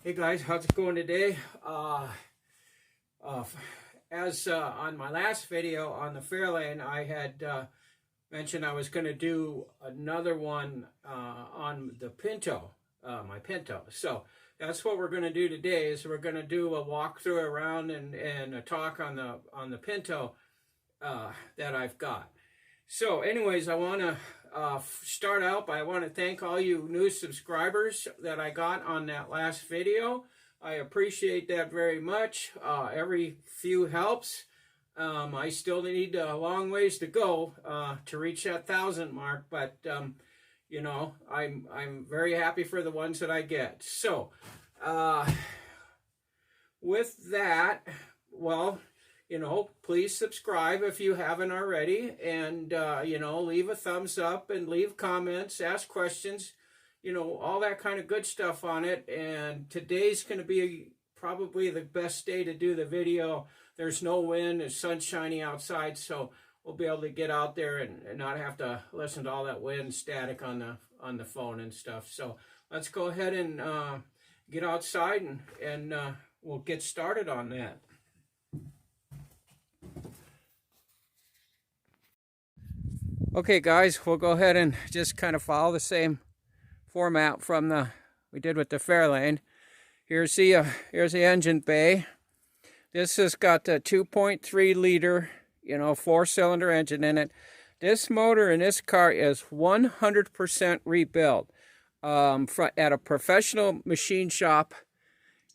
Hey guys, how's it going today? As on my last video on the Fairlane, I had mentioned I was going to do another one on the Pinto, my Pinto. So that's what we're going to do today. Is we're going to do a walkthrough around and a talk on the Pinto that I've got. So anyways, I want to start out by I want to thank all you new subscribers that I got on that last video. I appreciate that very much. Every few helps. I still need a long ways to go to reach that 1,000 mark, but you know, I'm very happy for the ones that I get. So with that, well, you know, please subscribe if you haven't already, and you know, leave a thumbs up and leave comments, ask questions, you know, all that kind of good stuff on it. And today's going to be probably the best day to do the video. There's no wind, the sun's shining outside, so we'll be able to get out there and not have to listen to all that wind static on the phone and stuff. So let's go ahead and get outside and we'll get started on that. Okay guys, we'll go ahead and just kind of follow the same format from we did with the Fairlane. Here's the engine bay. This has got the 2.3 liter, you know, 4-cylinder engine in it. This motor in this car is 100% rebuilt at a professional machine shop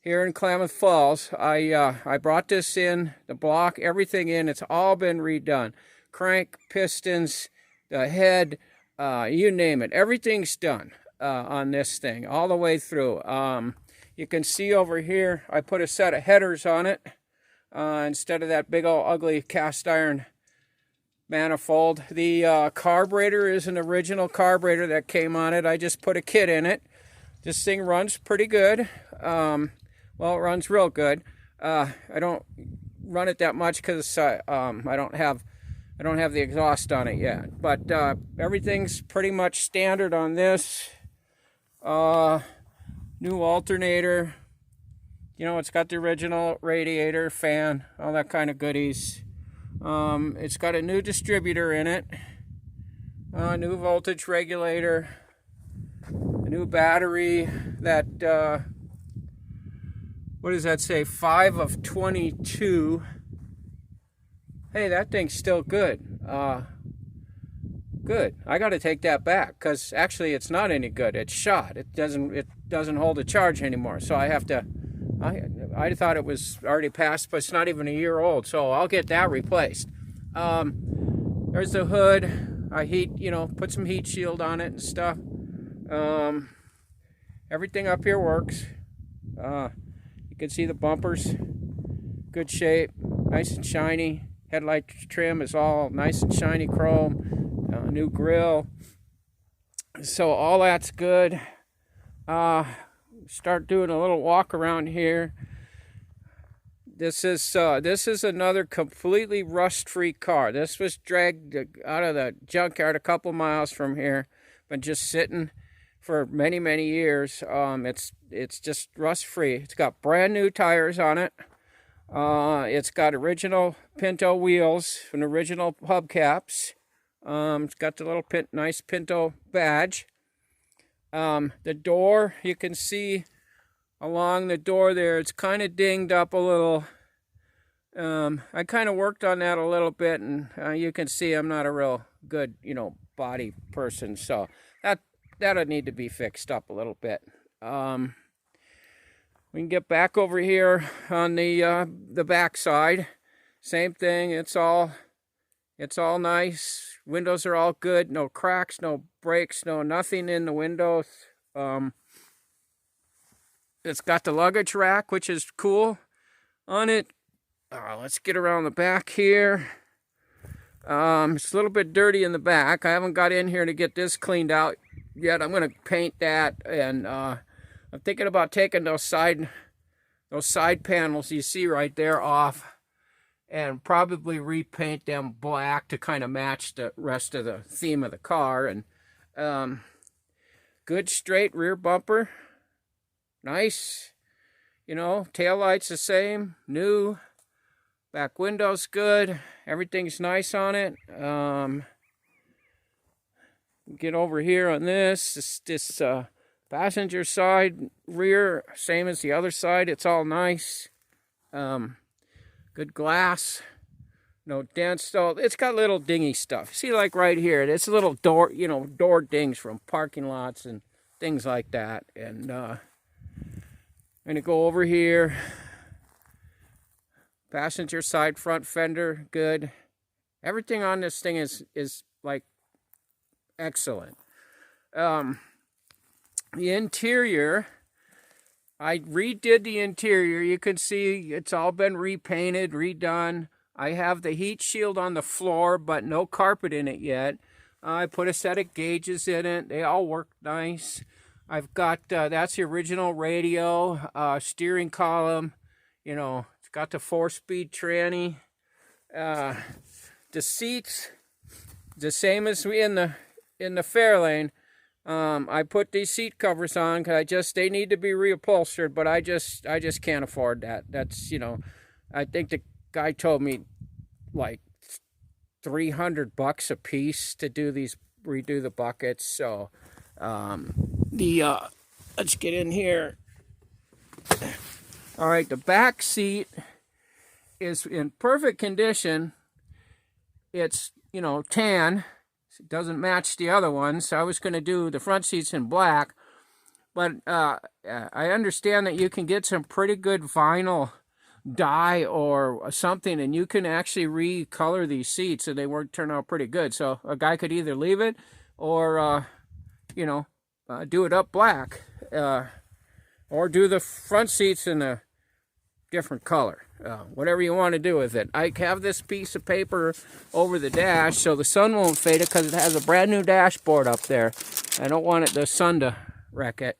here in Klamath Falls. I brought this in, the block, everything in. It's all been redone. Crank, pistons, the head, you name it. Everything's done on this thing all the way through. You can see over here, I put a set of headers on it instead of that big old ugly cast iron manifold. The carburetor is an original carburetor that came on it. I just put a kit in it. This thing runs pretty good. Well, it runs real good. I don't run it that much because I don't have the exhaust on it yet, but everything's pretty much standard on this. New alternator, you know, it's got the original radiator, fan, all that kind of goodies. It's got a new distributor in it, new voltage regulator, a new battery that, what does that say, 5 of 22. Hey, that thing's still good. Good. I got to take that back because actually it's not any good. It's shot. It doesn't hold a charge anymore. So I have to. I thought it was already passed, but it's not even a year old. So I'll get that replaced. There's the hood. I put some heat shield on it and stuff. Everything up here works. You can see the bumpers. Good shape. Nice and shiny. Headlight trim is all nice and shiny chrome. New grill. So all that's good. Start doing a little walk around here. This is another completely rust-free car. This was dragged out of the junkyard a couple miles from here. Been just sitting for many, many years. It's just rust-free. It's got brand new tires on it. It's got original Pinto wheels and original hubcaps. It's got the little nice Pinto badge. The door, you can see along the door there, it's kind of dinged up a little. I kind of worked on that a little bit, and you can see I'm not a real good, you know, body person, so that'll need to be fixed up a little bit. We can get back over here on the back side. Same thing. It's all nice. Windows are all good. No cracks, no breaks, nothing in the windows. It's got the luggage rack, which is cool on it. Let's get around the back here. It's a little bit dirty in the back. I haven't got in here to get this cleaned out yet. I'm going to paint that, and I'm thinking about taking those side panels you see right there off and probably repaint them black to kind of match the rest of the theme of the car. And good straight rear bumper. Nice. You know, taillight's the same, new. Back window's good. Everything's nice on it. Get over here on this passenger side, rear, same as the other side. It's all nice. Good glass. No dents. So it's got little dingy stuff. See, like right here, it's little door, you know, door dings from parking lots and things like that. And I'm gonna go over here. Passenger side front fender, good. Everything on this thing is like excellent. The interior, I redid the interior. You can see it's all been repainted, redone. I have the heat shield on the floor, but no carpet in it yet. I put a set of gauges in it. They all work nice. I've got, that's the original radio, steering column. You know, it's got the 4-speed tranny. The seats, the same as in the Fairlane. I put these seat covers on because they need to be reupholstered, but I just can't afford that. That's, you know, I think the guy told me like $300 a piece to redo the buckets. So let's get in here. All right, the back seat is in perfect condition. It's, you know, tan. It doesn't match the other ones. So I was going to do the front seats in black, but I understand that you can get some pretty good vinyl dye or something, and you can actually recolor these seats, and they turn out pretty good. So a guy could either leave it or, you know, do it up black, or do the front seats in a different color. Whatever you want to do with it. I have this piece of paper over the dash so the sun won't fade it because it has a brand new dashboard up there. I don't want the sun to wreck it.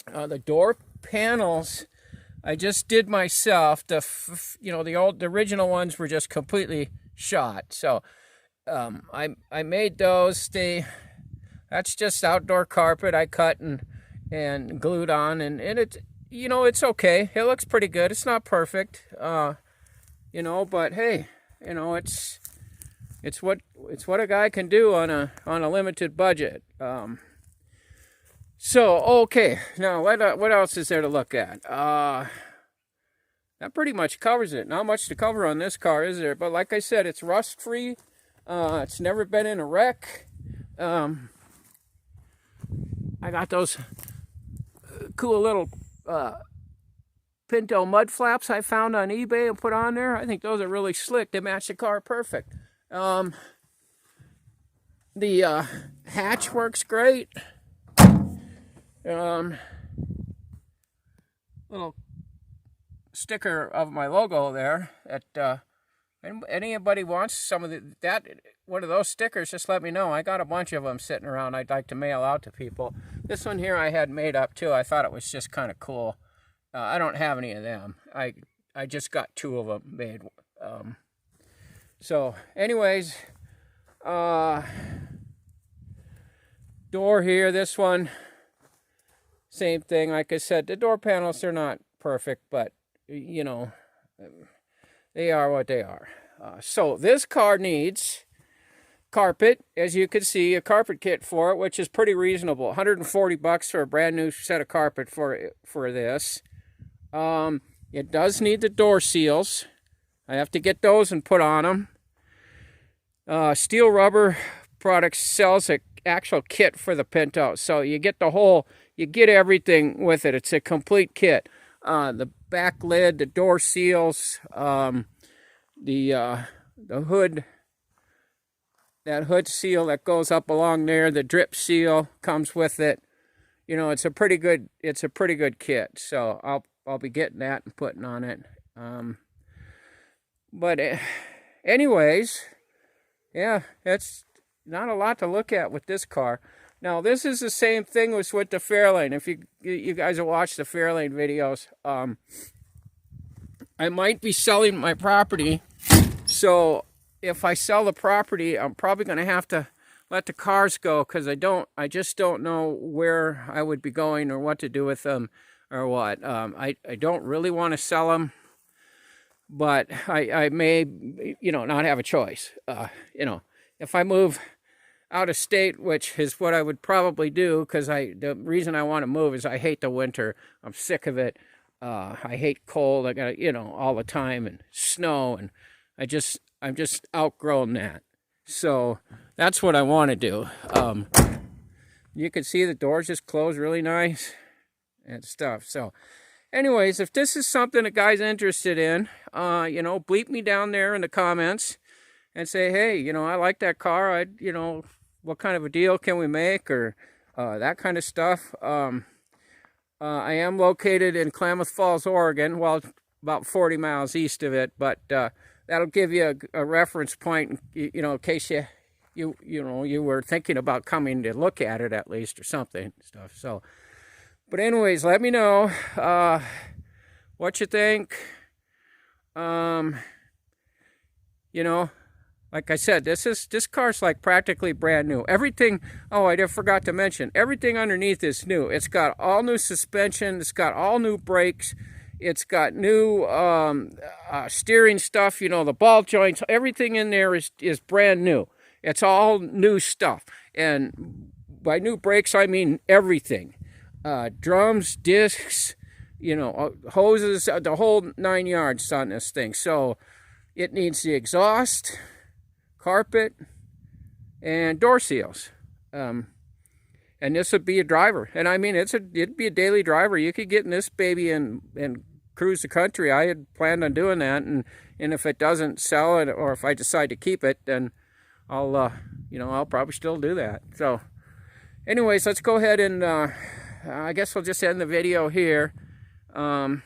The door panels I just did myself. The original ones were just completely shot. So I made those. That's just outdoor carpet I cut and glued on, and it, you know, it's okay. It looks pretty good. It's not perfect, you know, but hey, you know, it's what a guy can do on a limited budget. So okay, now what else is there to look at? That pretty much covers it. Not much to cover on this car, is there? But like I said, it's rust free. It's never been in a wreck. I got those cool little Pinto mud flaps I found on eBay and put on there. I think those are really slick. They match the car perfect. The hatch works great. Little sticker of my logo there. At anybody wants some of one of those stickers, just let me know. I got a bunch of them sitting around I'd like to mail out to people. This one here I had made up too. I thought it was just kind of cool. I don't have any of them. I just got 2 of them made. So anyways, door here, this one, same thing. Like I said, the door panels, they're not perfect, but you know, they are what they are. So this car needs carpet, as you can see, a carpet kit for it, which is pretty reasonable. $140 for a brand new set of carpet for this. It does need the door seals. I have to get those and put on them. Steel Rubber Products sells an actual kit for the Pinto, so you get you get everything with it. It's a complete kit. The back lid, the door seals, the hood, that hood seal that goes up along there, the drip seal comes with it. You know, it's a pretty good kit. So I'll be getting that and putting on it. But anyways, yeah, it's not a lot to look at with this car. Now, this is the same thing with the Fairlane. If you guys have watched the Fairlane videos, I might be selling my property. So if I sell the property, I'm probably going to have to let the cars go because I just don't know where I would be going or what to do with them. or what. I don't really want to sell them, but I may, not have a choice. If I move out of state, which is what I would probably do, because the reason I want to move is I hate the winter. I'm sick of it. I hate cold. I got all the time, and snow, and I'm just outgrown that. So that's what I want to do. You can see the doors just close really nice and stuff. So anyways, if this is something a guy's interested in, bleep me down there in the comments and say, hey, I like that car. What kind of a deal can we make, or that kind of stuff. I am located in Klamath Falls, Oregon, well, about 40 miles east of it, but that'll give you a reference point, in case you were thinking about coming to look at it at least, or something stuff. So, but anyways, let me know what you think. Like I said, this car's like practically brand new. Everything, I forgot to mention, everything underneath is new. It's got all new suspension. It's got all new brakes. It's got new steering stuff, the ball joints. Everything in there is brand new. It's all new stuff. And by new brakes, I mean everything. Drums, discs, hoses, the whole 9 yards on this thing. So it needs the exhaust, carpet, and door seals. And this would be a driver. And I mean, it'd be a daily driver. You could get in this baby and cruise the country. I had planned on doing that. And if it doesn't sell it, or if I decide to keep it, then I'll probably still do that. So anyways, let's go ahead and, I guess we'll just end the video here, and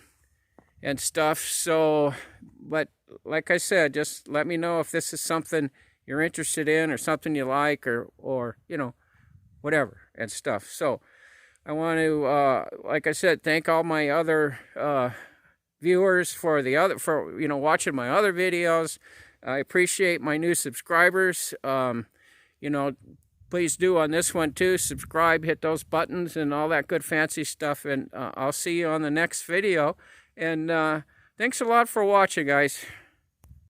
stuff. So, but like I said, just let me know if this is something you're interested in, or something you like, or whatever and stuff. So I want to, like I said, thank all my other viewers for watching my other videos. I appreciate my new subscribers. Please do on this one too. Subscribe, hit those buttons, and all that good fancy stuff. And I'll see you on the next video. And thanks a lot for watching, guys.